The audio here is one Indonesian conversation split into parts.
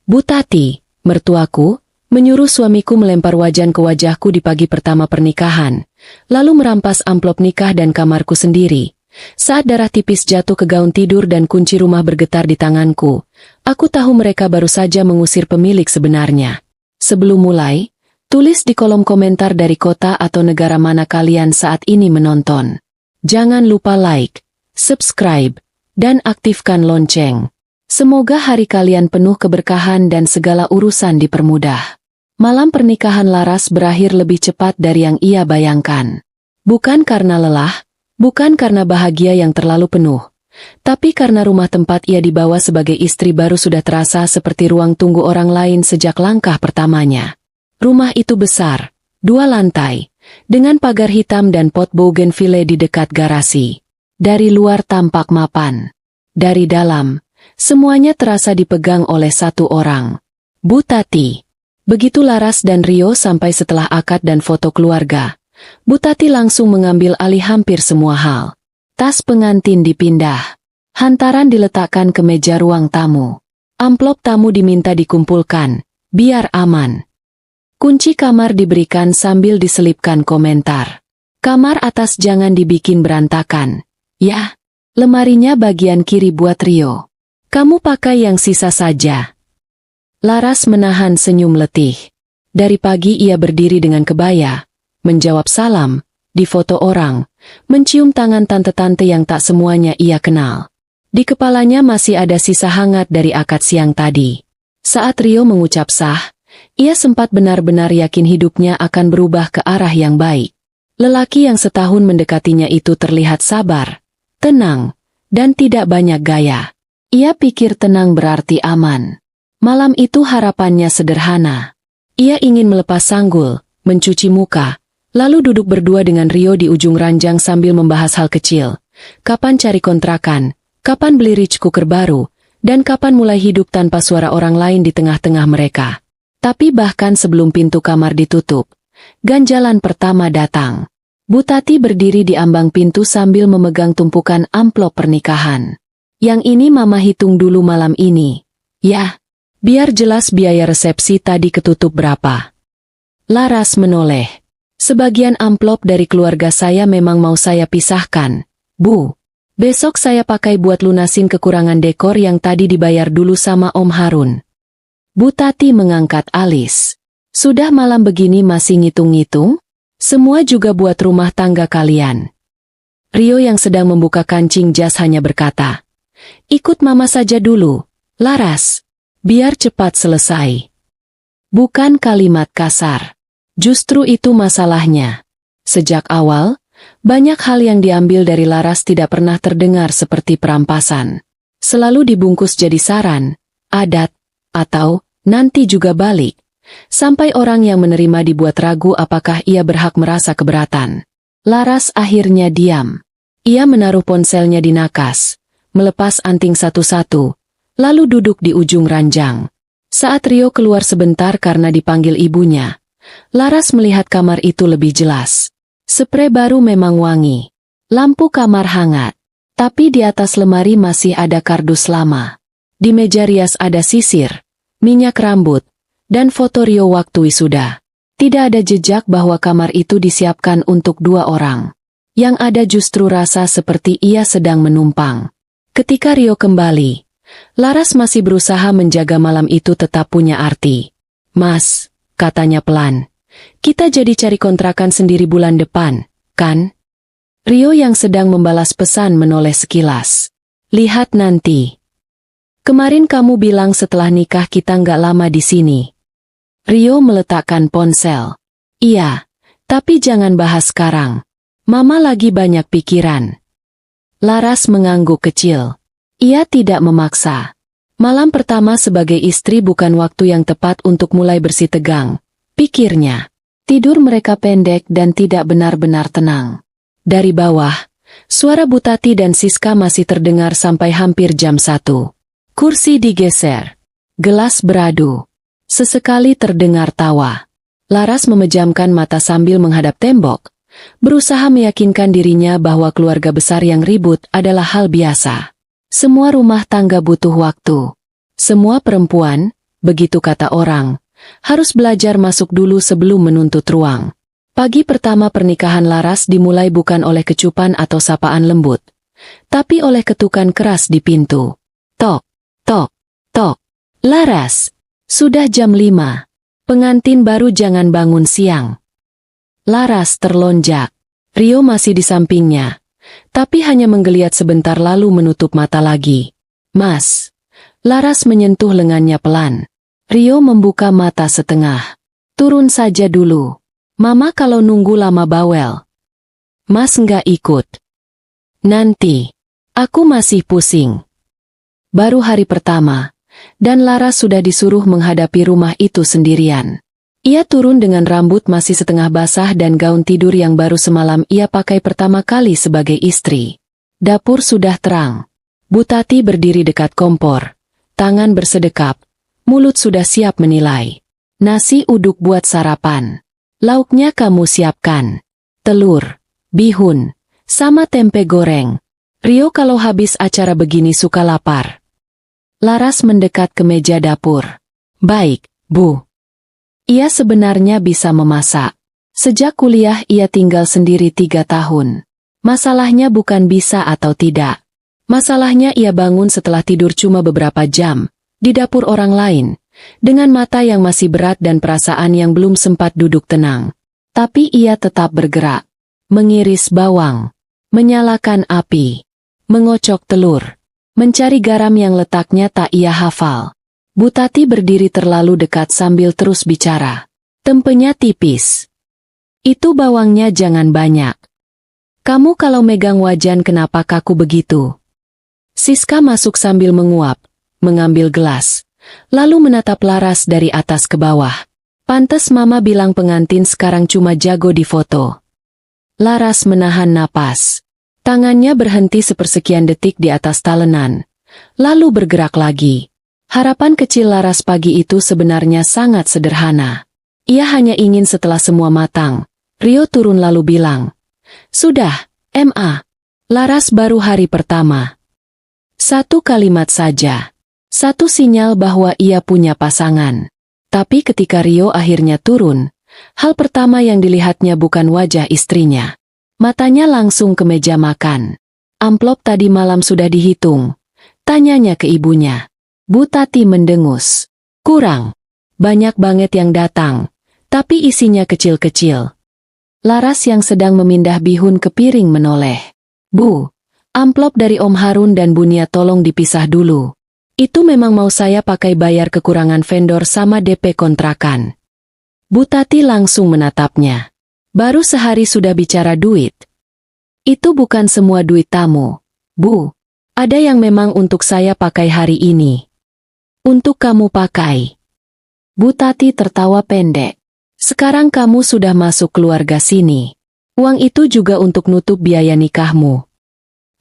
Bu Tati, mertuaku, menyuruh suamiku melempar wajan ke wajahku di pagi pertama pernikahan, lalu merampas amplop nikah dan kamarku sendiri. Saat darah tipis jatuh ke gaun tidur dan kunci rumah bergetar di tanganku, aku tahu mereka baru saja mengusir pemilik sebenarnya. Sebelum mulai, tulis di kolom komentar dari kota atau negara mana kalian saat ini menonton. Jangan lupa like, subscribe, dan aktifkan lonceng. Semoga hari kalian penuh keberkahan dan segala urusan dipermudah. Malam pernikahan Laras berakhir lebih cepat dari yang ia bayangkan. Bukan karena lelah, bukan karena bahagia yang terlalu penuh, tapi karena rumah tempat ia dibawa sebagai istri baru sudah terasa seperti ruang tunggu orang lain sejak langkah pertamanya. Rumah itu besar, 2 lantai, dengan pagar hitam dan pot bougainville di dekat garasi. Dari luar tampak mapan. Dari dalam, semuanya terasa dipegang oleh satu orang. Bu Tati. Begitu Laras dan Rio sampai setelah akad dan foto keluarga, Bu Tati langsung mengambil alih hampir semua hal. Tas pengantin dipindah. Hantaran diletakkan ke meja ruang tamu. Amplop tamu diminta dikumpulkan, biar aman. Kunci kamar diberikan sambil diselipkan komentar. Kamar atas jangan dibikin berantakan. Ya, lemarinya bagian kiri buat Rio. Kamu pakai yang sisa saja. Laras menahan senyum letih. Dari pagi ia berdiri dengan kebaya, menjawab salam, difoto orang, mencium tangan tante-tante yang tak semuanya ia kenal. Di kepalanya masih ada sisa hangat dari akad siang tadi. Saat Rio mengucap sah, ia sempat benar-benar yakin hidupnya akan berubah ke arah yang baik. Lelaki yang setahun mendekatinya itu terlihat sabar, tenang, dan tidak banyak gaya. Ia pikir tenang berarti aman. Malam itu harapannya sederhana. Ia ingin melepas sanggul, mencuci muka, lalu duduk berdua dengan Rio di ujung ranjang sambil membahas hal kecil. Kapan cari kontrakan, kapan beli rich cooker baru, dan kapan mulai hidup tanpa suara orang lain di tengah-tengah mereka. Tapi bahkan sebelum pintu kamar ditutup, ganjalan pertama datang. Bu Tati berdiri di ambang pintu sambil memegang tumpukan amplop pernikahan. Yang ini mama hitung dulu malam ini. Ya, biar jelas biaya resepsi tadi ketutup berapa. Laras menoleh. Sebagian amplop dari keluarga saya memang mau saya pisahkan, Bu. Besok saya pakai buat lunasin kekurangan dekor yang tadi dibayar dulu sama Om Harun. Bu Tati mengangkat alis. Sudah malam begini masih ngitung-ngitung? Semua juga buat rumah tangga kalian. Rio yang sedang membuka kancing jas hanya berkata, ikut mama saja dulu, Laras. Biar cepat selesai. Bukan kalimat kasar. Justru itu masalahnya. Sejak awal, banyak hal yang diambil dari Laras tidak pernah terdengar seperti perampasan. Selalu dibungkus jadi saran, adat, atau nanti juga balik. Sampai orang yang menerima dibuat ragu apakah ia berhak merasa keberatan. Laras akhirnya diam. Ia menaruh ponselnya di nakas, melepas anting satu-satu, lalu duduk di ujung ranjang. Saat Rio keluar sebentar karena dipanggil ibunya, Laras melihat kamar itu lebih jelas. Sprei baru memang wangi. Lampu kamar hangat. Tapi di atas lemari masih ada kardus lama. Di meja rias ada sisir, minyak rambut, dan foto Rio waktu wisuda. Tidak ada jejak bahwa kamar itu disiapkan untuk 2 orang. Yang ada justru rasa seperti ia sedang menumpang. Ketika Rio kembali, Laras masih berusaha menjaga malam itu tetap punya arti. Mas, katanya pelan, kita jadi cari kontrakan sendiri bulan depan, kan? Rio yang sedang membalas pesan menoleh sekilas. Lihat nanti. Kemarin kamu bilang setelah nikah kita nggak lama di sini. Rio meletakkan ponsel. Iya, tapi jangan bahas sekarang. Mama lagi banyak pikiran. Laras mengangguk kecil. Ia tidak memaksa. Malam pertama sebagai istri bukan waktu yang tepat untuk mulai bersih tegang, pikirnya. Tidur mereka pendek dan tidak benar-benar tenang. Dari bawah, suara Bu Tati dan Siska masih terdengar sampai hampir jam 1. Kursi digeser. Gelas beradu. Sesekali terdengar tawa. Laras memejamkan mata sambil menghadap tembok, berusaha meyakinkan dirinya bahwa keluarga besar yang ribut adalah hal biasa. Semua rumah tangga butuh waktu. Semua perempuan, begitu kata orang. Harus belajar masuk dulu sebelum menuntut ruang. Pagi pertama pernikahan Laras dimulai bukan oleh kecupan atau sapaan lembut, tapi oleh ketukan keras di pintu. Tok, tok, tok. Laras, sudah jam 5. Pengantin baru jangan bangun siang. Laras terlonjak. Rio masih di sampingnya, tapi hanya menggeliat sebentar lalu menutup mata lagi. Mas. Laras menyentuh lengannya pelan. Rio membuka mata setengah. Turun saja dulu. Mama kalau nunggu lama bawel. Mas nggak ikut. Nanti. Aku masih pusing. Baru hari pertama, dan Laras sudah disuruh menghadapi rumah itu sendirian. Ia turun dengan rambut masih setengah basah dan gaun tidur yang baru semalam ia pakai pertama kali sebagai istri. Dapur sudah terang. Bu Tati berdiri dekat kompor. Tangan bersedekap. Mulut sudah siap menilai. Nasi uduk buat sarapan. Lauknya kamu siapkan. Telur, bihun, sama tempe goreng. Rio kalau habis acara begini suka lapar. Laras mendekat ke meja dapur. Baik, Bu. Ia sebenarnya bisa memasak. Sejak kuliah ia tinggal sendiri 3 tahun. Masalahnya bukan bisa atau tidak. Masalahnya ia bangun setelah tidur cuma beberapa jam, di dapur orang lain, dengan mata yang masih berat dan perasaan yang belum sempat duduk tenang. Tapi ia tetap bergerak. Mengiris bawang, menyalakan api, mengocok telur, mencari garam yang letaknya tak ia hafal. Bu Tati berdiri terlalu dekat sambil terus bicara. Tempenya tipis. Itu bawangnya jangan banyak. Kamu kalau megang wajan kenapa kaku begitu? Siska masuk sambil menguap, mengambil gelas, lalu menatap Laras dari atas ke bawah. Pantes Mama bilang pengantin sekarang cuma jago di foto. Laras menahan napas. Tangannya berhenti sepersekian detik di atas talenan, lalu bergerak lagi. Harapan kecil Laras pagi itu sebenarnya sangat sederhana. Ia hanya ingin setelah semua matang, Rio turun lalu bilang, "Sudah, Ma." Laras baru hari pertama. Satu kalimat saja. Satu sinyal bahwa ia punya pasangan. Tapi ketika Rio akhirnya turun, hal pertama yang dilihatnya bukan wajah istrinya. Matanya langsung ke meja makan. Amplop tadi malam sudah dihitung. Tanyanya ke ibunya. Bu Tati mendengus. Kurang. Banyak banget yang datang. Tapi isinya kecil-kecil. Laras yang sedang memindah bihun ke piring menoleh. Bu, amplop dari Om Harun dan Bunia tolong dipisah dulu. Itu memang mau saya pakai bayar kekurangan vendor sama DP kontrakan. Bu Tati langsung menatapnya. Baru sehari sudah bicara duit. Itu bukan semua duit tamu, Bu. Ada yang memang untuk saya pakai hari ini. Untuk kamu pakai. Bu Tati tertawa pendek. Sekarang kamu sudah masuk keluarga sini. Uang itu juga untuk nutup biaya nikahmu.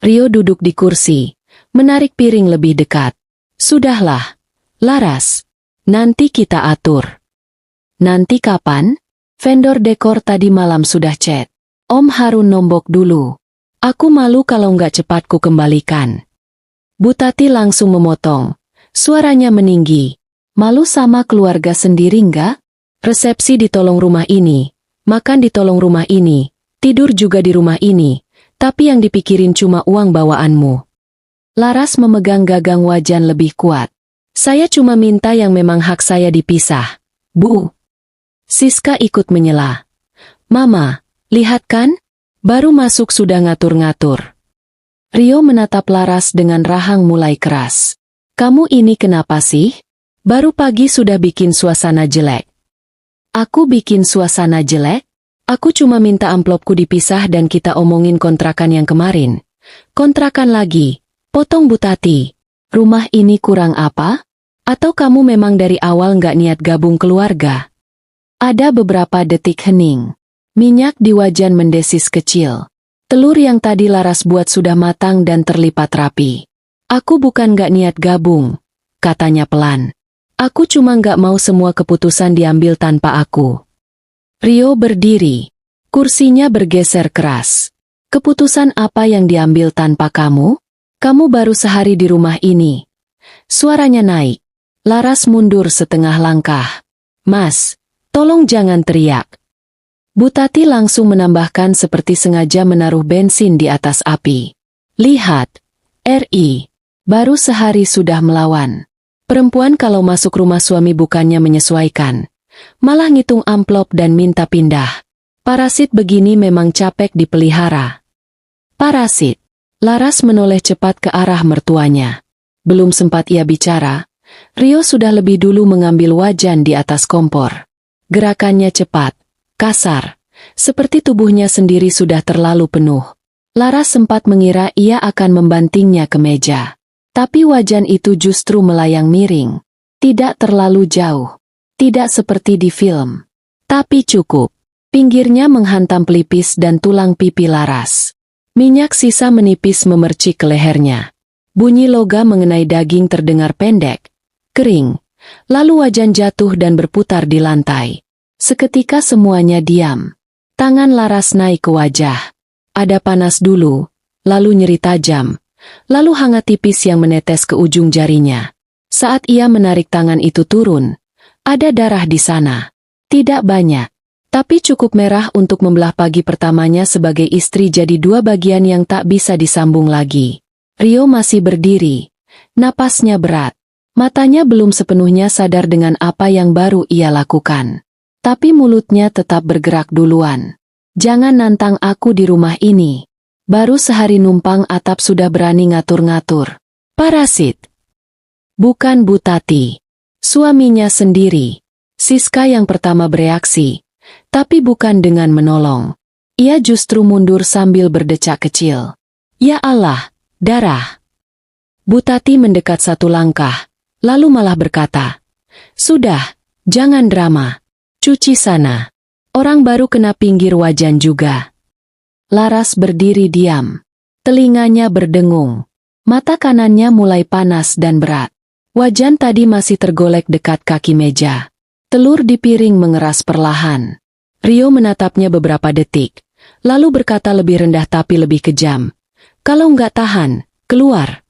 Rio duduk di kursi, menarik piring lebih dekat. Sudahlah, Laras. Nanti kita atur. Nanti kapan? Vendor dekor tadi malam sudah chat. Om Harun nombok dulu. Aku malu kalau nggak cepat ku kembalikan. Bu Tati langsung memotong. Suaranya meninggi. Malu sama keluarga sendiri nggak? Resepsi di tolong rumah ini, makan di tolong rumah ini, tidur juga di rumah ini, tapi yang dipikirin cuma uang bawaanmu. Laras memegang gagang wajan lebih kuat. Saya cuma minta yang memang hak saya dipisah, Bu. Siska ikut menyela. Mama, lihat kan? Baru masuk sudah ngatur-ngatur. Rio menatap Laras dengan rahang mulai keras. Kamu ini kenapa sih? Baru pagi sudah bikin suasana jelek. Aku bikin suasana jelek? Aku cuma minta amplopku dipisah dan kita omongin kontrakan yang kemarin. Kontrakan lagi. Potong Bu Tati. Rumah ini kurang apa? Atau kamu memang dari awal nggak niat gabung keluarga? Ada beberapa detik hening. Minyak di wajan mendesis kecil. Telur yang tadi Laras buat sudah matang dan terlipat rapi. Aku bukan nggak niat gabung, katanya pelan. Aku cuma nggak mau semua keputusan diambil tanpa aku. Rio berdiri. Kursinya bergeser keras. Keputusan apa yang diambil tanpa kamu? Kamu baru sehari di rumah ini. Suaranya naik. Laras mundur setengah langkah. Mas, tolong jangan teriak. Bu Tati langsung menambahkan seperti sengaja menaruh bensin di atas api. Lihat, RI, baru sehari sudah melawan. Perempuan kalau masuk rumah suami bukannya menyesuaikan, malah ngitung amplop dan minta pindah. Parasit begini memang capek dipelihara. Parasit. Laras menoleh cepat ke arah mertuanya. Belum sempat ia bicara, Rio sudah lebih dulu mengambil wajan di atas kompor. Gerakannya cepat, kasar, seperti tubuhnya sendiri sudah terlalu penuh. Laras sempat mengira ia akan membantingnya ke meja. Tapi wajan itu justru melayang miring. Tidak terlalu jauh. Tidak seperti di film. Tapi cukup. Pinggirnya menghantam pelipis dan tulang pipi Laras. Minyak sisa menipis memercik ke lehernya. Bunyi logam mengenai daging terdengar pendek, kering. Lalu wajan jatuh dan berputar di lantai. Seketika semuanya diam. Tangan Laras naik ke wajah. Ada panas dulu, lalu nyeri tajam, lalu hangat tipis yang menetes ke ujung jarinya. Saat ia menarik tangan itu turun, ada darah di sana. Tidak banyak, tapi cukup merah untuk membelah pagi pertamanya sebagai istri jadi dua bagian yang tak bisa disambung lagi. Rio masih berdiri, napasnya berat. Matanya belum sepenuhnya sadar dengan apa yang baru ia lakukan. Tapi mulutnya tetap bergerak duluan. Jangan nantang aku di rumah ini. Baru sehari numpang atap sudah berani ngatur-ngatur. Parasit. Bukan Bu Tati. Suaminya sendiri. Siska yang pertama bereaksi. Tapi bukan dengan menolong. Ia justru mundur sambil berdecak kecil. Ya Allah, darah. Bu Tati mendekat satu langkah. Lalu malah berkata, "Sudah, jangan drama. Cuci sana." Orang baru kena pinggir wajan juga. Laras berdiri diam. Telinganya berdengung. Mata kanannya mulai panas dan berat. Wajan tadi masih tergolek dekat kaki meja. Telur di piring mengeras perlahan. Rio menatapnya beberapa detik, lalu berkata lebih rendah tapi lebih kejam. "Kalau nggak tahan, keluar."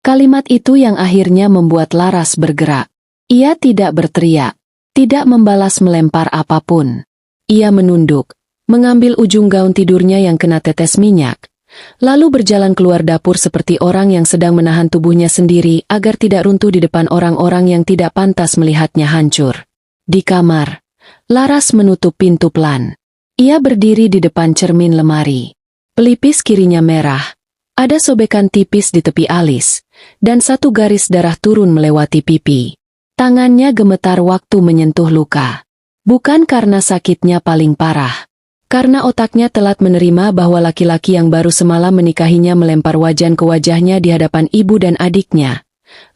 Kalimat itu yang akhirnya membuat Laras bergerak. Ia tidak berteriak, tidak membalas melempar apapun. Ia menunduk, mengambil ujung gaun tidurnya yang kena tetes minyak, lalu berjalan keluar dapur seperti orang yang sedang menahan tubuhnya sendiri agar tidak runtuh di depan orang-orang yang tidak pantas melihatnya hancur. Di kamar, Laras menutup pintu pelan. Ia berdiri di depan cermin lemari. Pelipis kirinya merah, ada sobekan tipis di tepi alis, dan satu garis darah turun melewati pipi. Tangannya gemetar waktu menyentuh luka. Bukan karena sakitnya paling parah. Karena otaknya telat menerima bahwa laki-laki yang baru semalam menikahinya melempar wajan ke wajahnya di hadapan ibu dan adiknya.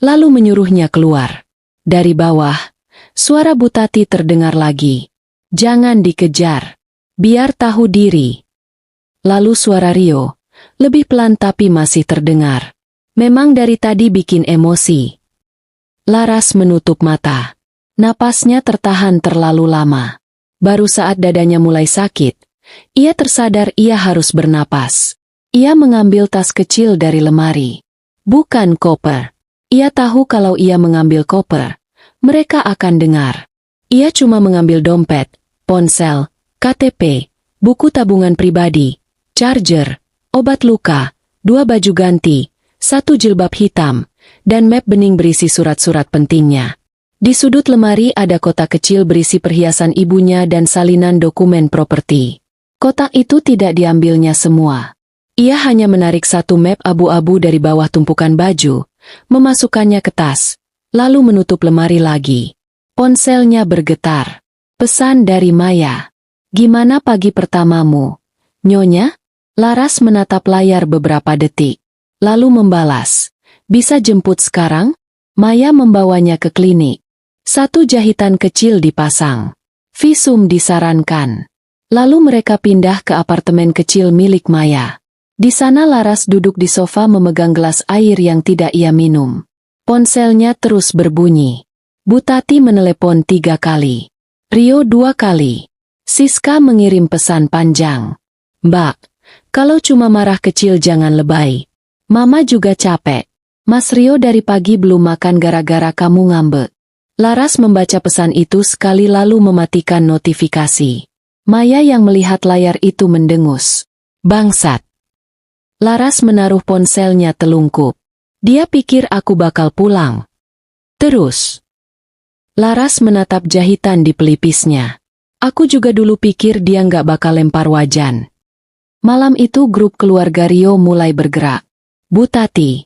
Lalu menyuruhnya keluar. Dari bawah, suara Bu Tati terdengar lagi. "Jangan dikejar. Biar tahu diri." Lalu suara Rio, lebih pelan tapi masih terdengar. "Memang dari tadi bikin emosi." Laras menutup mata. Napasnya tertahan terlalu lama. Baru saat dadanya mulai sakit, ia tersadar ia harus bernapas. Ia mengambil tas kecil dari lemari. Bukan koper. Ia tahu kalau ia mengambil koper, mereka akan dengar. Ia cuma mengambil dompet, ponsel, KTP, buku tabungan pribadi, charger, obat luka, 2 baju ganti, 1 jilbab hitam, dan map bening berisi surat-surat pentingnya. Di sudut lemari ada kotak kecil berisi perhiasan ibunya dan salinan dokumen properti. Kotak itu tidak diambilnya semua. Ia hanya menarik 1 map abu-abu dari bawah tumpukan baju, memasukkannya ke tas, lalu menutup lemari lagi. Ponselnya bergetar. Pesan dari Maya. "Gimana pagi pertamamu, Nyonya?" Laras menatap layar beberapa detik, lalu membalas, "Bisa jemput sekarang?" Maya membawanya ke klinik. 1 jahitan kecil dipasang. Visum disarankan. Lalu mereka pindah ke apartemen kecil milik Maya. Di sana Laras duduk di sofa memegang gelas air yang tidak ia minum. Ponselnya terus berbunyi. Bu Tati menelepon 3 kali. Rio 2 kali. Siska mengirim pesan panjang. "Mbak, kalau cuma marah kecil jangan lebay. Mama juga capek." Mas Rio dari pagi belum makan gara-gara kamu ngambek. Laras membaca pesan itu sekali lalu mematikan notifikasi. Maya yang melihat layar itu mendengus. Bangsat. Laras menaruh ponselnya telungkup. Dia pikir aku bakal pulang. Terus. Laras menatap jahitan di pelipisnya. Aku juga dulu pikir dia nggak bakal lempar wajan. Malam itu grup keluarga Rio mulai bergerak. Bu Tati,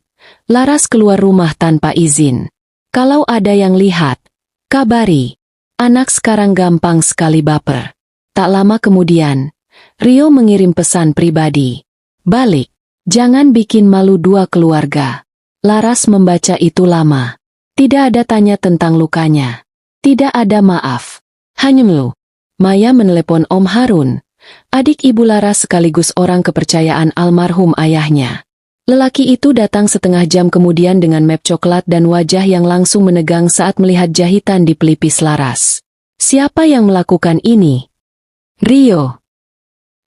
Laras keluar rumah tanpa izin. Kalau ada yang lihat, kabari. Anak sekarang gampang sekali baper. Tak lama kemudian, Rio mengirim pesan pribadi. Balik, jangan bikin malu dua keluarga. Laras membaca itu lama. Tidak ada tanya tentang lukanya. Tidak ada maaf. Hanya lu. Maya menelepon Om Harun, adik ibu Laras sekaligus orang kepercayaan almarhum ayahnya. Lelaki itu datang setengah jam kemudian dengan map coklat dan wajah yang langsung menegang saat melihat jahitan di pelipis Laras. Siapa yang melakukan ini? Rio.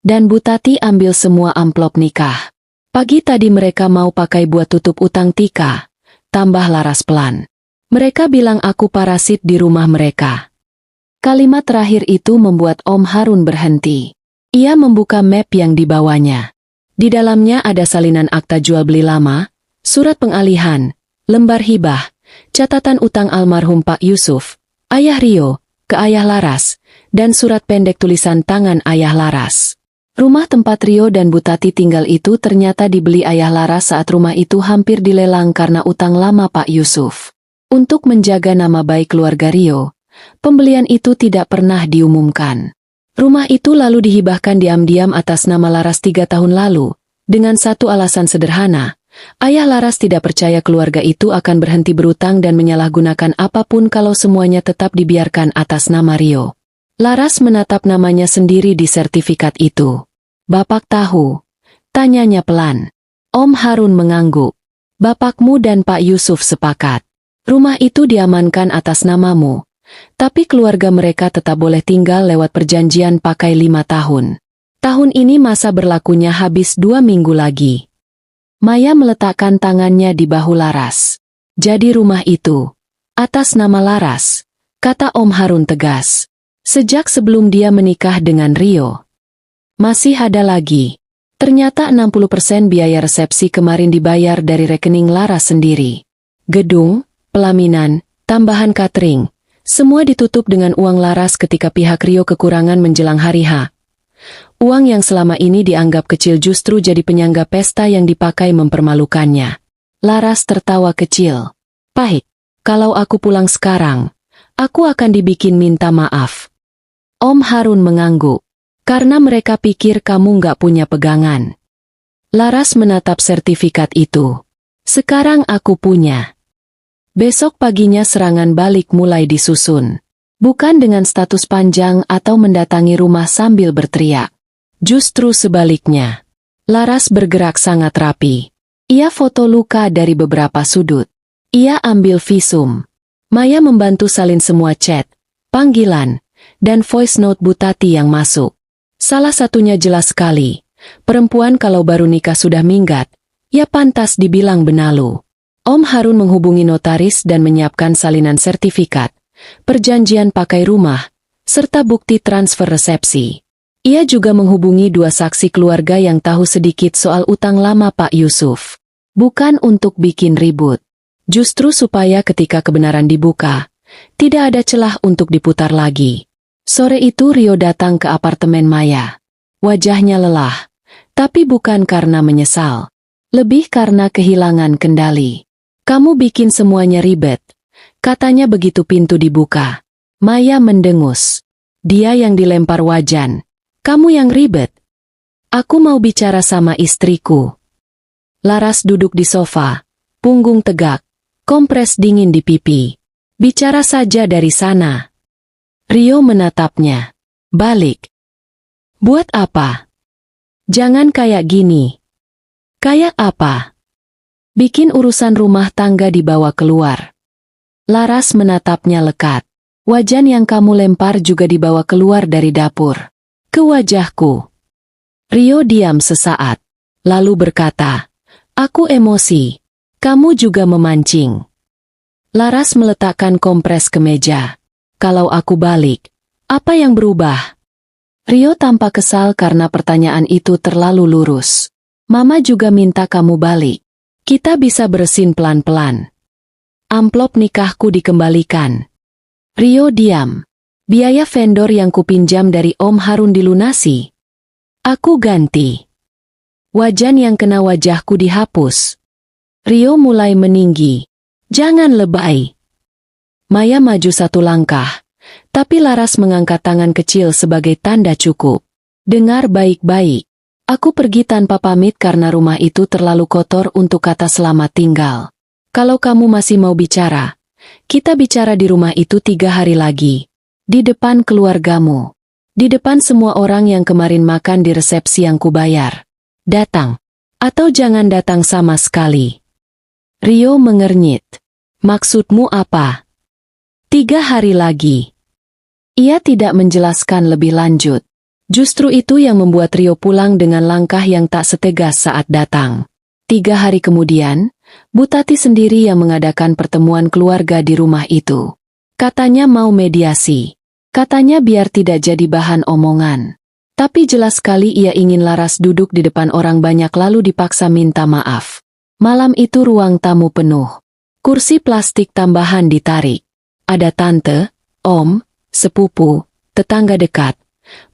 Dan Bu Tati ambil semua amplop nikah. Pagi tadi mereka mau pakai buat tutup utang Tika. Tambah Laras pelan. Mereka bilang aku parasit di rumah mereka. Kalimat terakhir itu membuat Om Harun berhenti. Ia membuka map yang dibawanya. Di dalamnya ada salinan akta jual beli lama, surat pengalihan, lembar hibah, catatan utang almarhum Pak Yusuf, ayah Rio, ke ayah Laras, dan surat pendek tulisan tangan ayah Laras. Rumah tempat Rio dan Bu Tati tinggal itu ternyata dibeli ayah Laras saat rumah itu hampir dilelang karena utang lama Pak Yusuf. Untuk menjaga nama baik keluarga Rio, pembelian itu tidak pernah diumumkan. Rumah itu lalu dihibahkan diam-diam atas nama Laras 3 tahun lalu, dengan satu alasan sederhana. Ayah Laras tidak percaya keluarga itu akan berhenti berutang dan menyalahgunakan apapun kalau semuanya tetap dibiarkan atas nama Rio. Laras menatap namanya sendiri di sertifikat itu. Bapak tahu? Tanyanya pelan. Om Harun mengangguk. Bapakmu dan Pak Yusuf sepakat. Rumah itu diamankan atas namamu. Tapi keluarga mereka tetap boleh tinggal lewat perjanjian pakai 5 tahun. Tahun ini masa berlakunya habis 2 minggu lagi. Maya meletakkan tangannya di bahu Laras. Jadi rumah itu atas nama Laras, kata Om Harun tegas. Sejak sebelum dia menikah dengan Rio. Masih ada lagi. Ternyata 60% biaya resepsi kemarin dibayar dari rekening Laras sendiri. Gedung, pelaminan, tambahan catering. Semua ditutup dengan uang Laras ketika pihak Rio kekurangan menjelang hari H. Uang yang selama ini dianggap kecil justru jadi penyangga pesta yang dipakai mempermalukannya. Laras tertawa kecil. Pahit, kalau aku pulang sekarang, aku akan dibikin minta maaf. Om Harun mengangguk. Karena mereka pikir kamu nggak punya pegangan. Laras menatap sertifikat itu. Sekarang aku punya. Besok paginya serangan balik mulai disusun. Bukan dengan status panjang atau mendatangi rumah sambil berteriak. Justru sebaliknya. Laras bergerak sangat rapi. Ia foto luka dari beberapa sudut. Ia ambil visum. Maya membantu salin semua chat, panggilan, dan voice note Bu Tati yang masuk. Salah satunya jelas sekali. Perempuan kalau baru nikah sudah minggat, ya pantas dibilang benalu. Om Harun menghubungi notaris dan menyiapkan salinan sertifikat, perjanjian pakai rumah, serta bukti transfer resepsi. Ia juga menghubungi 2 saksi keluarga yang tahu sedikit soal utang lama Pak Yusuf. Bukan untuk bikin ribut. Justru supaya ketika kebenaran dibuka, tidak ada celah untuk diputar lagi. Sore itu Rio datang ke apartemen Maya. Wajahnya lelah, tapi bukan karena menyesal. Lebih karena kehilangan kendali. Kamu bikin semuanya ribet, katanya begitu pintu dibuka. Maya mendengus. Dia yang dilempar wajan. Kamu yang ribet. Aku mau bicara sama istriku. Laras duduk di sofa, punggung tegak, kompres dingin di pipi. Bicara saja dari sana. Rio menatapnya. Balik. Buat apa? Jangan kayak gini. Kayak apa? Bikin urusan rumah tangga dibawa keluar. Laras menatapnya lekat. Wajan yang kamu lempar juga dibawa keluar dari dapur. Ke wajahku. Rio diam sesaat. Lalu berkata, aku emosi. Kamu juga memancing. Laras meletakkan kompres ke meja. Kalau aku balik, apa yang berubah? Rio tampak kesal karena pertanyaan itu terlalu lurus. Mama juga minta kamu balik. Kita bisa beresin pelan-pelan. Amplop nikahku dikembalikan. Rio diam. Biaya vendor yang kupinjam dari Om Harun dilunasi. Aku ganti. Wajan yang kena wajahku dihapus. Rio mulai meninggi. Jangan lebay. Maya maju satu langkah, tapi Laras mengangkat tangan kecil sebagai tanda cukup. Dengar baik-baik. Aku pergi tanpa pamit karena rumah itu terlalu kotor untuk kata selamat tinggal. Kalau kamu masih mau bicara, kita bicara di rumah itu 3 hari lagi. Di depan keluargamu. Di depan semua orang yang kemarin makan di resepsi yang kubayar. Datang. Atau jangan datang sama sekali. Rio mengernyit. Maksudmu apa? 3 hari lagi. Ia tidak menjelaskan lebih lanjut. Justru itu yang membuat Rio pulang dengan langkah yang tak setegas saat datang. 3 hari kemudian, Bu Tati sendiri yang mengadakan pertemuan keluarga di rumah itu. Katanya mau mediasi. Katanya biar tidak jadi bahan omongan. Tapi jelas sekali ia ingin Laras duduk di depan orang banyak lalu dipaksa minta maaf. Malam itu ruang tamu penuh. Kursi plastik tambahan ditarik. Ada tante, om, sepupu, tetangga dekat.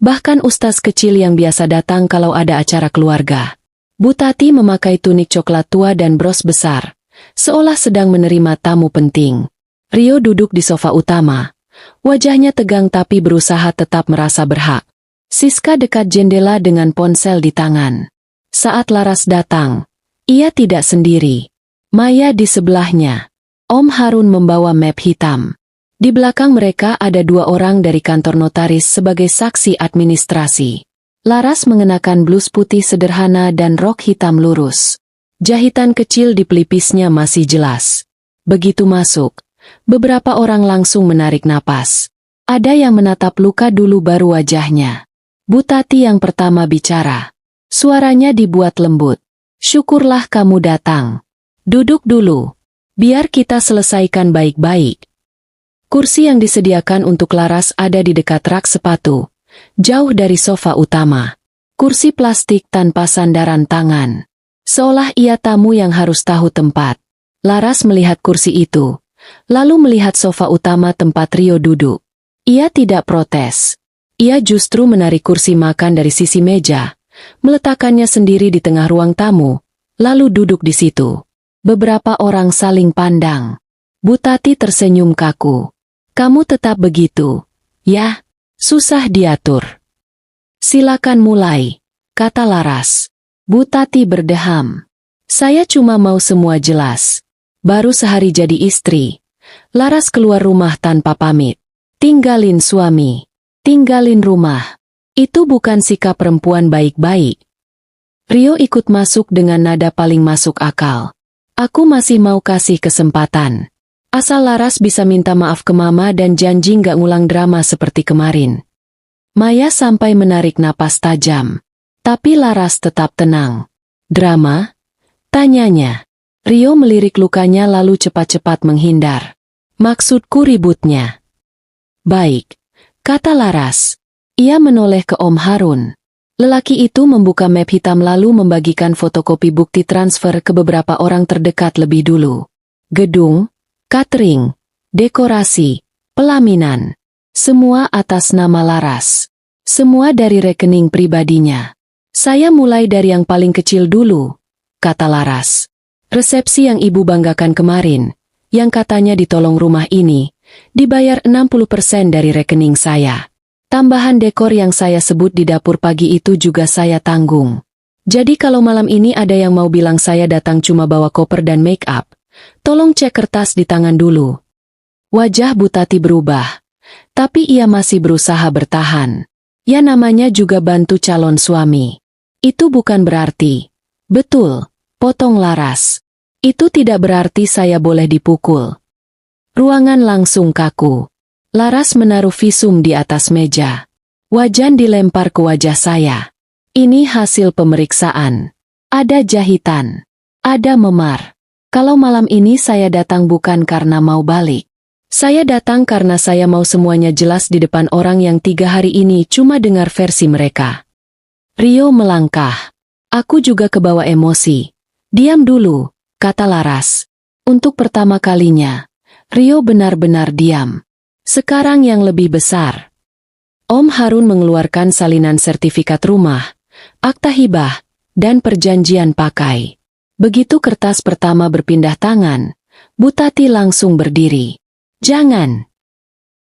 Bahkan ustaz kecil yang biasa datang kalau ada acara keluarga. Bu Tati memakai tunik coklat tua dan bros besar, seolah sedang menerima tamu penting. Rio duduk di sofa utama. Wajahnya tegang tapi berusaha tetap merasa berhak. Siska dekat jendela dengan ponsel di tangan. Saat Laras datang, ia tidak sendiri. Maya di sebelahnya. Om Harun membawa map hitam. Di belakang mereka ada 2 orang dari kantor notaris sebagai saksi administrasi. Laras mengenakan blus putih sederhana dan rok hitam lurus. Jahitan kecil di pelipisnya masih jelas. Begitu masuk, beberapa orang langsung menarik napas. Ada yang menatap luka dulu baru wajahnya. Bu Tati yang pertama bicara. Suaranya dibuat lembut. Syukurlah kamu datang. Duduk dulu. Biar kita selesaikan baik-baik. Kursi yang disediakan untuk Laras ada di dekat rak sepatu, jauh dari sofa utama. Kursi plastik tanpa sandaran tangan. Seolah ia tamu yang harus tahu tempat. Laras melihat kursi itu, lalu melihat sofa utama tempat Rio duduk. Ia tidak protes. Ia justru menarik kursi makan dari sisi meja, meletakkannya sendiri di tengah ruang tamu, lalu duduk di situ. Beberapa orang saling pandang. Bu Tati tersenyum kaku. Kamu tetap begitu. Ya, susah diatur. Silakan mulai, kata Laras. Bu Tati berdeham. Saya cuma mau semua jelas. Baru sehari jadi istri. Laras keluar rumah tanpa pamit. Tinggalin suami. Tinggalin rumah. Itu bukan sikap perempuan baik-baik. Rio ikut masuk dengan nada paling masuk akal. Aku masih mau kasih kesempatan. Asal Laras bisa minta maaf ke Mama dan janji nggak ngulang drama seperti kemarin. Maya sampai menarik napas tajam. Tapi Laras tetap tenang. Drama? Tanyanya. Rio melirik lukanya lalu cepat-cepat menghindar. Maksudku ributnya. Baik, kata Laras. Ia menoleh ke Om Harun. Lelaki itu membuka map hitam lalu membagikan fotokopi bukti transfer ke beberapa orang terdekat lebih dulu. Gedung, catering, dekorasi, pelaminan. Semua atas nama Laras. Semua dari rekening pribadinya. Saya mulai dari yang paling kecil dulu, kata Laras. Resepsi yang ibu banggakan kemarin, yang katanya ditolong rumah ini, dibayar 60% dari rekening saya. Tambahan dekor yang saya sebut di dapur pagi itu juga saya tanggung. Jadi kalau malam ini ada yang mau bilang saya datang cuma bawa koper dan make up, tolong cek kertas di tangan dulu. Wajah Bu Tati berubah, tapi ia masih berusaha bertahan. Ya namanya juga bantu calon suami. Itu bukan berarti. Betul, potong Laras. Itu tidak berarti saya boleh dipukul. Ruangan langsung kaku. Laras menaruh visum di atas meja. Wajan dilempar ke wajah saya. Ini hasil pemeriksaan. Ada jahitan. Ada memar. Kalau malam ini saya datang bukan karena mau balik. Saya datang karena saya mau semuanya jelas di depan orang yang 3 hari ini cuma dengar versi mereka. Rio melangkah. Aku juga kebawa emosi. Diam dulu, kata Laras. Untuk pertama kalinya, Rio benar-benar diam. Sekarang yang lebih besar. Om Harun mengeluarkan salinan sertifikat rumah, akta hibah, dan perjanjian pakai. Begitu kertas pertama berpindah tangan, Bu Tati langsung berdiri. Jangan.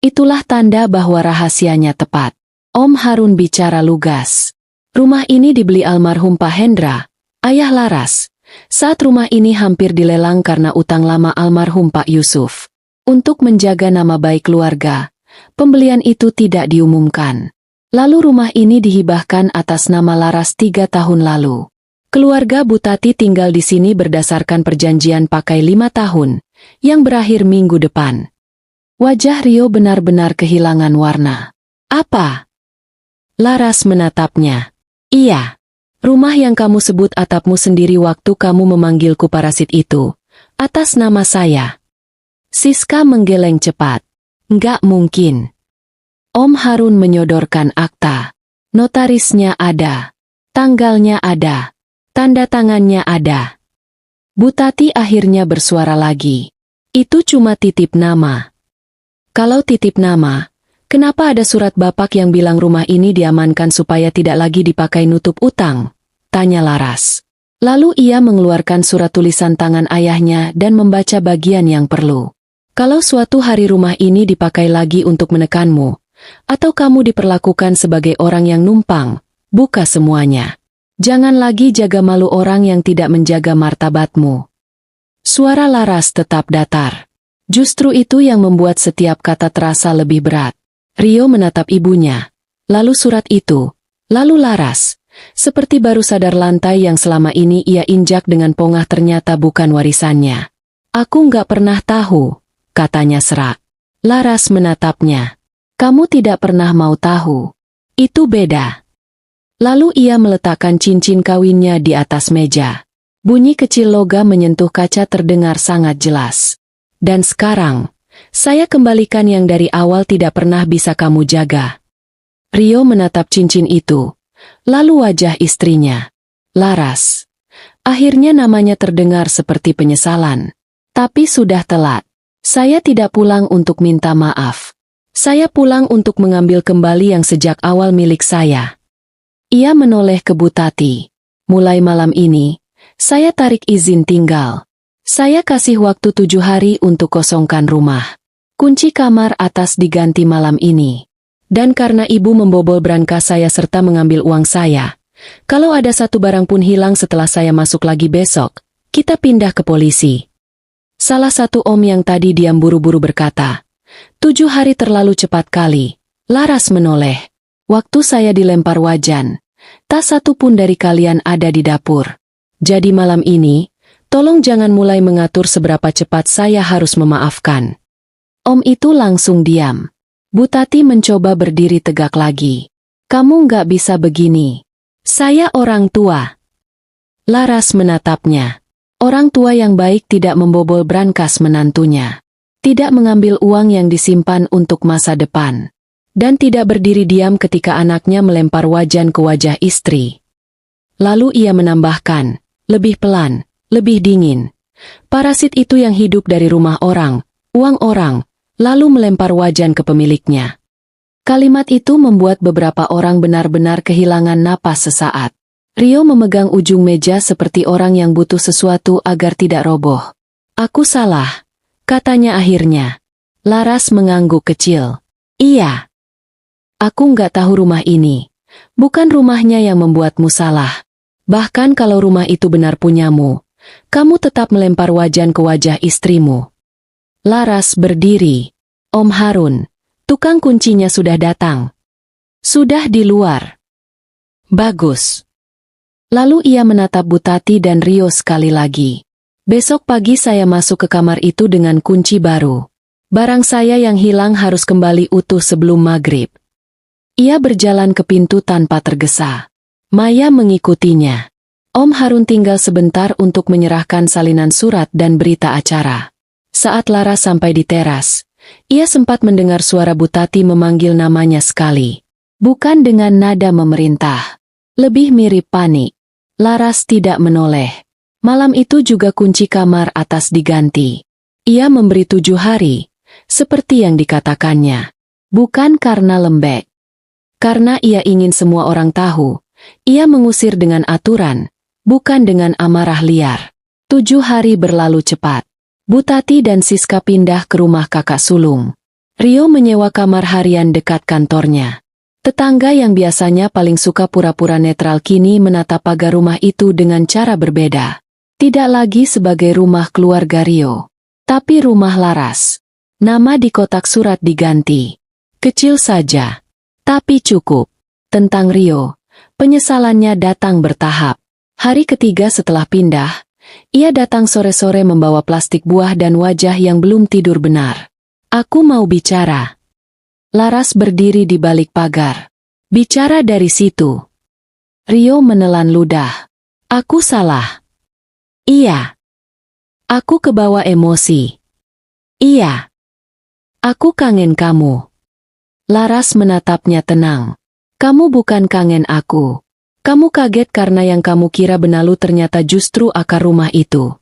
Itulah tanda bahwa rahasianya tepat. Om Harun bicara lugas. Rumah ini dibeli almarhum Pak Hendra, ayah Laras. Saat rumah ini hampir dilelang karena utang lama almarhum Pak Yusuf. Untuk menjaga nama baik keluarga, pembelian itu tidak diumumkan. Lalu rumah ini dihibahkan atas nama Laras 3 tahun lalu. Keluarga Bu Tati tinggal di sini berdasarkan perjanjian pakai 5 tahun, yang berakhir minggu depan. Wajah Rio benar-benar kehilangan warna. Apa? Laras menatapnya. Iya. Rumah yang kamu sebut atapmu sendiri waktu kamu memanggilku parasit itu. Atas nama saya. Siska menggeleng cepat. Nggak mungkin. Om Harun menyodorkan akta. Notarisnya ada. Tanggalnya ada. Tanda tangannya ada. Bu Tati akhirnya bersuara lagi. Itu cuma titip nama. Kalau titip nama, kenapa ada surat bapak yang bilang rumah ini diamankan supaya tidak lagi dipakai nutup utang? Tanya Laras. Lalu ia mengeluarkan surat tulisan tangan ayahnya dan membaca bagian yang perlu. Kalau suatu hari rumah ini dipakai lagi untuk menekanmu, atau kamu diperlakukan sebagai orang yang numpang, buka semuanya. Jangan lagi jaga malu orang yang tidak menjaga martabatmu. Suara Laras tetap datar. Justru itu yang membuat setiap kata terasa lebih berat. Rio menatap ibunya, lalu surat itu, lalu Laras. Seperti baru sadar lantai yang selama ini ia injak dengan pongah ternyata bukan warisannya. Aku nggak pernah tahu, katanya serak. Laras menatapnya. Kamu tidak pernah mau tahu. Itu beda. Lalu ia meletakkan cincin kawinnya di atas meja. Bunyi kecil logam menyentuh kaca terdengar sangat jelas. Dan sekarang, saya kembalikan yang dari awal tidak pernah bisa kamu jaga. Rio menatap cincin itu. Lalu wajah istrinya. Laras. Akhirnya namanya terdengar seperti penyesalan. Tapi sudah telat. Saya tidak pulang untuk minta maaf. Saya pulang untuk mengambil kembali yang sejak awal milik saya. Ia menoleh ke Bu Tati. Mulai malam ini, saya tarik izin tinggal. Saya kasih waktu 7 hari untuk kosongkan rumah. Kunci kamar atas diganti malam ini. Dan karena ibu membobol brankas saya serta mengambil uang saya, kalau ada satu barang pun hilang setelah saya masuk lagi besok, kita pindah ke polisi. Salah satu om yang tadi diam buru-buru berkata, 7 hari terlalu cepat kali. Laras menoleh. Waktu saya dilempar wajan, tak satu pun dari kalian ada di dapur. Jadi malam ini, tolong jangan mulai mengatur seberapa cepat saya harus memaafkan. Om itu langsung diam. Bu Tati mencoba berdiri tegak lagi. Kamu nggak bisa begini. Saya orang tua. Laras menatapnya. Orang tua yang baik tidak membobol brankas menantunya. Tidak mengambil uang yang disimpan untuk masa depan. Dan tidak berdiri diam ketika anaknya melempar wajan ke wajah istri. Lalu ia menambahkan, lebih pelan, lebih dingin. Parasit itu yang hidup dari rumah orang, uang orang, lalu melempar wajan ke pemiliknya. Kalimat itu membuat beberapa orang benar-benar kehilangan napas sesaat. Rio memegang ujung meja seperti orang yang butuh sesuatu agar tidak roboh. Aku salah, katanya akhirnya. Laras mengangguk kecil. Iya. Aku nggak tahu rumah ini. Bukan rumahnya yang membuatmu salah. Bahkan kalau rumah itu benar punyamu, kamu tetap melempar wajan ke wajah istrimu. Laras berdiri. Om Harun, tukang kuncinya sudah datang. Sudah di luar. Bagus. Lalu ia menatap Bu Tati dan Rio sekali lagi. Besok pagi saya masuk ke kamar itu dengan kunci baru. Barang saya yang hilang harus kembali utuh sebelum maghrib. Ia berjalan ke pintu tanpa tergesa. Maya mengikutinya. Om Harun tinggal sebentar untuk menyerahkan salinan surat dan berita acara. Saat Laras sampai di teras, ia sempat mendengar suara Bu Tati memanggil namanya sekali. Bukan dengan nada memerintah. Lebih mirip panik. Laras tidak menoleh. Malam itu juga kunci kamar atas diganti. Ia memberi 7 hari, seperti yang dikatakannya. Bukan karena lembek. Karena ia ingin semua orang tahu, ia mengusir dengan aturan, bukan dengan amarah liar. 7 hari berlalu cepat. Bu Tati dan Siska pindah ke rumah kakak sulung. Rio menyewa kamar harian dekat kantornya. Tetangga yang biasanya paling suka pura-pura netral kini menatap pagar rumah itu dengan cara berbeda. Tidak lagi sebagai rumah keluarga Rio, tapi rumah Laras. Nama di kotak surat diganti. Kecil saja, tapi cukup. Tentang Rio, penyesalannya datang bertahap. Hari ketiga setelah pindah, ia datang sore-sore membawa plastik buah dan wajah yang belum tidur benar. Aku mau bicara. Laras berdiri di balik pagar. Bicara dari situ. Rio menelan ludah. Aku salah. Iya. Aku kebawa emosi. Iya. Aku kangen kamu. Laras menatapnya tenang. Kamu bukan kangen aku. Kamu kaget karena yang kamu kira benalu ternyata justru akar rumah itu.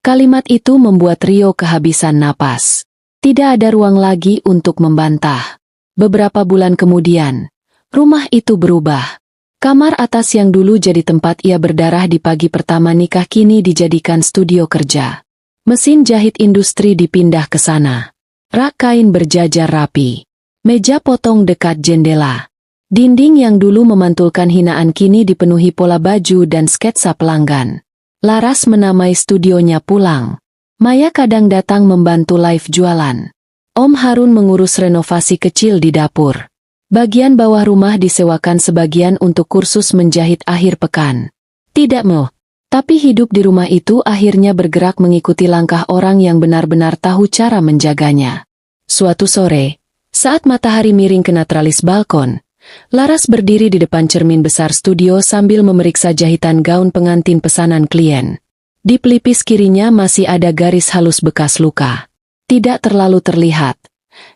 Kalimat itu membuat Rio kehabisan napas. Tidak ada ruang lagi untuk membantah. Beberapa bulan kemudian, rumah itu berubah. Kamar atas yang dulu jadi tempat ia berdarah di pagi pertama nikah kini dijadikan studio kerja. Mesin jahit industri dipindah ke sana. Rak kain berjajar rapi. Meja potong dekat jendela. Dinding yang dulu memantulkan hinaan kini dipenuhi pola baju dan sketsa pelanggan. Laras menamai studionya pulang. Maya kadang datang membantu live jualan. Om Harun mengurus renovasi kecil di dapur. Bagian bawah rumah disewakan sebagian untuk kursus menjahit akhir pekan. Tidak mau, tapi hidup di rumah itu akhirnya bergerak mengikuti langkah orang yang benar-benar tahu cara menjaganya. Suatu sore, saat matahari miring ke natralis balkon, Laras berdiri di depan cermin besar studio sambil memeriksa jahitan gaun pengantin pesanan klien. Di pelipis kirinya masih ada garis halus bekas luka. Tidak terlalu terlihat,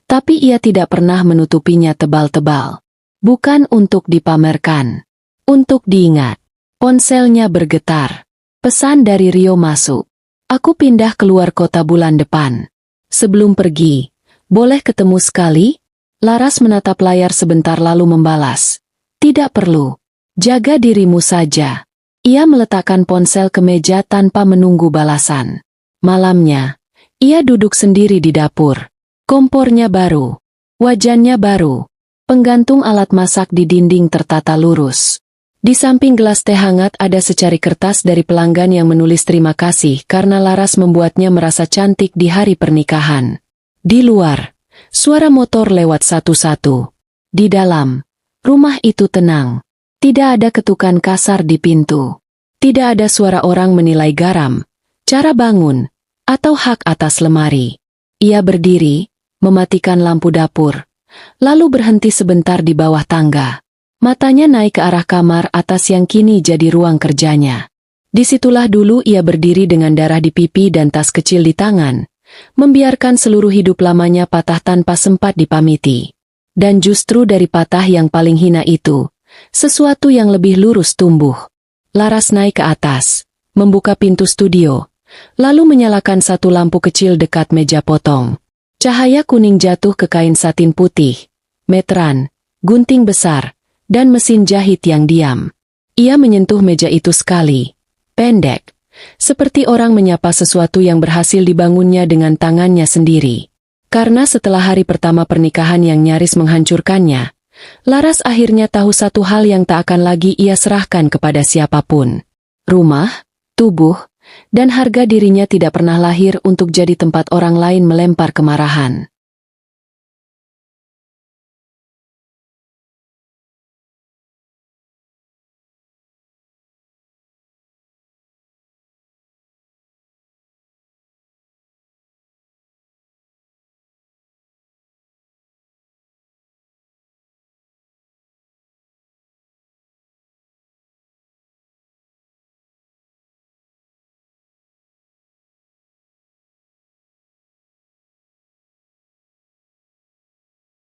tapi ia tidak pernah menutupinya tebal-tebal. Bukan untuk dipamerkan, untuk diingat. Ponselnya bergetar. Pesan dari Rio masuk. Aku pindah keluar kota bulan depan. Sebelum pergi, boleh ketemu sekali? Laras menatap layar sebentar lalu membalas. Tidak perlu. Jaga dirimu saja. Ia meletakkan ponsel ke meja tanpa menunggu balasan. Malamnya, ia duduk sendiri di dapur. Kompornya baru. Wajannya baru. Penggantung alat masak di dinding tertata lurus. Di samping gelas teh hangat ada secari kertas dari pelanggan yang menulis terima kasih karena Laras membuatnya merasa cantik di hari pernikahan. Di luar, suara motor lewat satu-satu. Di dalam, rumah itu tenang. Tidak ada ketukan kasar di pintu. Tidak ada suara orang menilai garam, cara bangun, atau hak atas lemari. Ia berdiri, mematikan lampu dapur, lalu berhenti sebentar di bawah tangga. Matanya naik ke arah kamar atas yang kini jadi ruang kerjanya. Disitulah dulu ia berdiri dengan darah di pipi dan tas kecil di tangan, membiarkan seluruh hidup lamanya patah tanpa sempat dipamiti. Dan justru dari patah yang paling hina itu, sesuatu yang lebih lurus tumbuh. Laras naik ke atas, membuka pintu studio, lalu menyalakan satu lampu kecil dekat meja potong. Cahaya kuning jatuh ke kain satin putih, meteran, gunting besar, dan mesin jahit yang diam. Ia menyentuh meja itu sekali, pendek, seperti orang menyapa sesuatu yang berhasil dibangunnya dengan tangannya sendiri. Karena setelah hari pertama pernikahan yang nyaris menghancurkannya, Laras akhirnya tahu satu hal yang tak akan lagi ia serahkan kepada siapapun. Rumah, tubuh, dan harga dirinya tidak pernah lahir untuk jadi tempat orang lain melempar kemarahan.